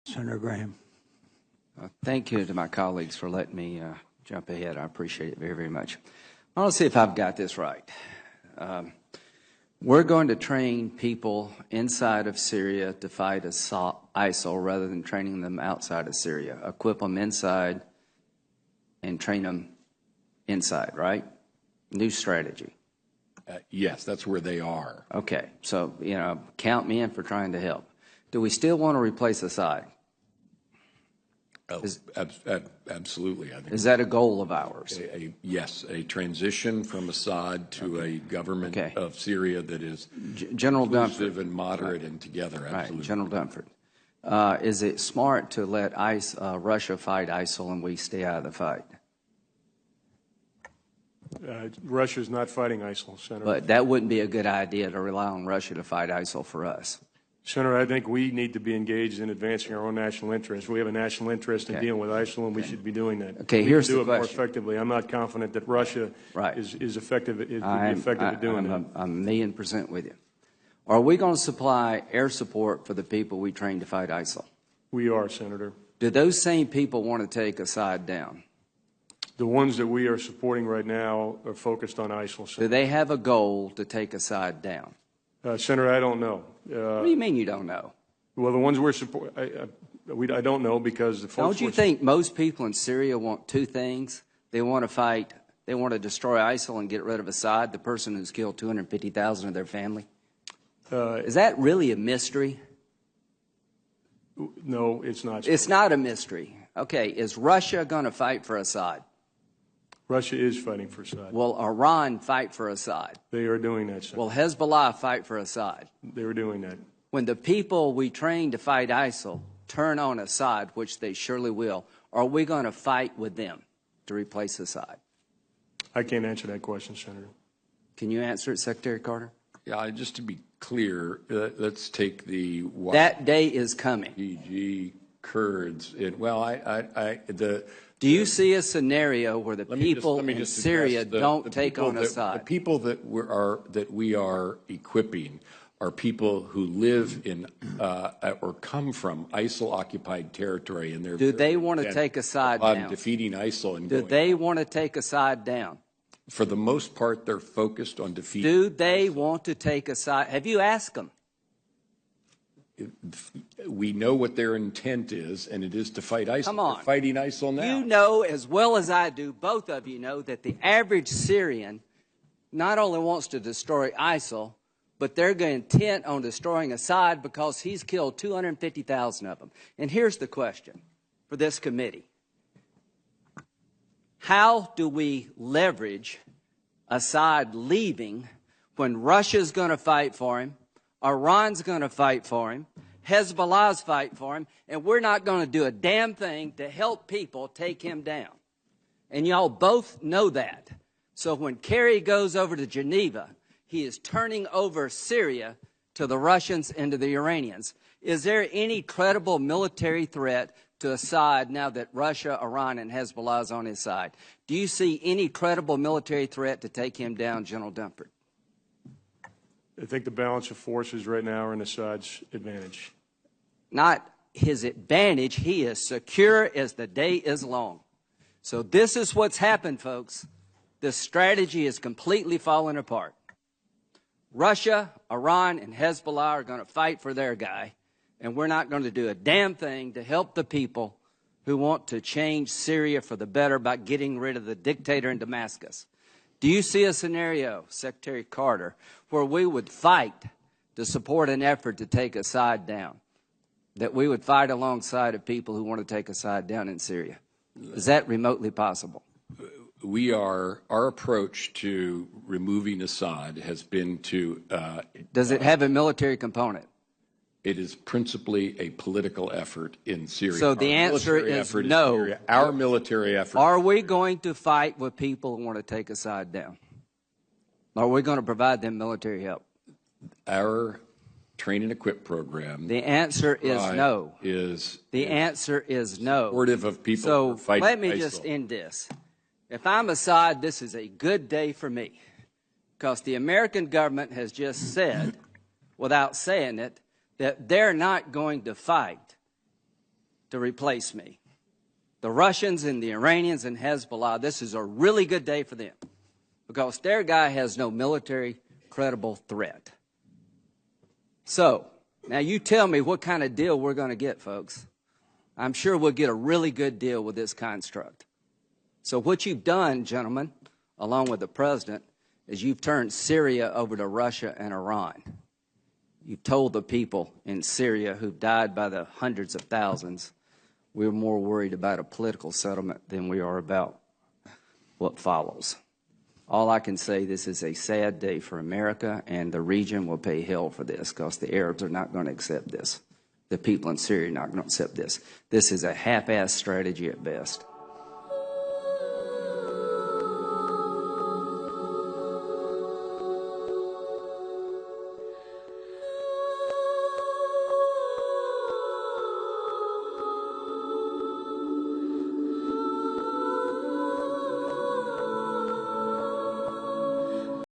Senator Graham. Thank you to my colleagues for letting me jump ahead. I appreciate it very, very much. I want to see if I've got this right. We're going to train people inside of Syria to fight ISIL rather than training them outside of Syria. Equip them inside and train them inside, right? New strategy. Yes, that's where they are. Okay, so, count me in for trying to help. Do we still want to replace Assad? Absolutely. I think is that a goal of ours? Yes, a transition from Assad to a government of Syria that is General inclusive and moderate and together. Absolutely. Right. General Dunford. Is it smart to let Russia fight ISIL and we stay out of the fight? Russia's not fighting ISIL, Senator. But that wouldn't be a good idea to rely on Russia to fight ISIL for us. Senator, I think we need to be engaged in advancing our own national interest. We have a national interest in dealing with ISIL, and we should be doing that. Okay, we here's can do the it question. more effectively. I'm not confident that Russia is effective at doing that. I'm 1,000,000% with you. Are we going to supply air support for the people we train to fight ISIL? We are, Senator. Do those same people want to take Assad down? The ones that we are supporting right now are focused on ISIL. Senator. Do they have a goal to take Assad down? Senator, I don't know. What do you mean you don't know? Well, the ones we're supporting, I don't know because the folks. Don't you think most people in Syria want two things? They want to fight, they want to destroy ISIL and get rid of Assad, the person who's killed 250,000 of their family? Is that really a mystery? No, it's not. It's not a mystery. Okay, is Russia going to fight for Assad? Russia is fighting for Assad. Will Iran fight for Assad? They are doing that, Senator. Will Hezbollah fight for Assad? They are doing that. When the people we train to fight ISIL turn on Assad, which they surely will, are we going to fight with them to replace Assad? I can't answer that question, Senator. Can you answer it, Secretary Carter? Yeah, just to be clear, let's take the that day is coming. YPG Kurds. Do you see a scenario where the people in Syria don't take on Assad? The people that we are equipping are people who live in or come from ISIL-occupied territory, and they're. Do they want to take Assad down? Defeating ISIL and. Do they want to take Assad down? For the most part, they're focused on defeating. Do they want to take Assad? Have you asked them? We know what their intent is, and it is to fight ISIL. Come on. They're fighting ISIL now. You know as well as I do, both of you know, that the average Syrian not only wants to destroy ISIL, but they're intent on destroying Assad because he's killed 250,000 of them. And here's the question for this committee. How do we leverage Assad leaving when Russia's going to fight for him, Iran's going to fight for him, Hezbollah's fight for him, and we're not going to do a damn thing to help people take him down? And y'all both know that. So when Kerry goes over to Geneva, he is turning over Syria to the Russians and to the Iranians. Is there any credible military threat to Assad now that Russia, Iran, and Hezbollah is on his side? Do you see any credible military threat to take him down, General Dunford? I think the balance of forces right now are in Assad's advantage. Not his advantage. He is secure as the day is long. So this is what's happened, folks. This strategy is completely falling apart. Russia, Iran, and Hezbollah are going to fight for their guy, and we're not going to do a damn thing to help the people who want to change Syria for the better by getting rid of the dictator in Damascus. Do you see a scenario, Secretary Carter, where we would fight to support an effort to take Assad down, that we would fight alongside of people who want to take Assad down in Syria? Is that remotely possible? Our approach to removing Assad has been to. Does it have a military component? It is principally a political effort in Syria. So the answer is no. Our military effort. Are we going to fight with people who want to take Assad down? Are we going to provide them military help? Our train and equip program. The answer is no. The answer is no. Supportive of people so who are fighting let me ISIL. just end this. If I'm Assad, this is a good day for me, because the American government has just said, without saying it, that they're not going to fight to replace me. The Russians and the Iranians and Hezbollah, this is a really good day for them because their guy has no military credible threat. So, now you tell me what kind of deal we're going to get, folks. I'm sure we'll get a really good deal with this construct. So what you've done, gentlemen, along with the president, is you've turned Syria over to Russia and Iran. You've told the people in Syria who've died by the hundreds of thousands, we're more worried about a political settlement than we are about what follows. All I can say, this is a sad day for America, and the region will pay hell for this because the Arabs are not going to accept this. The people in Syria are not going to accept this. This is a half-assed strategy at best.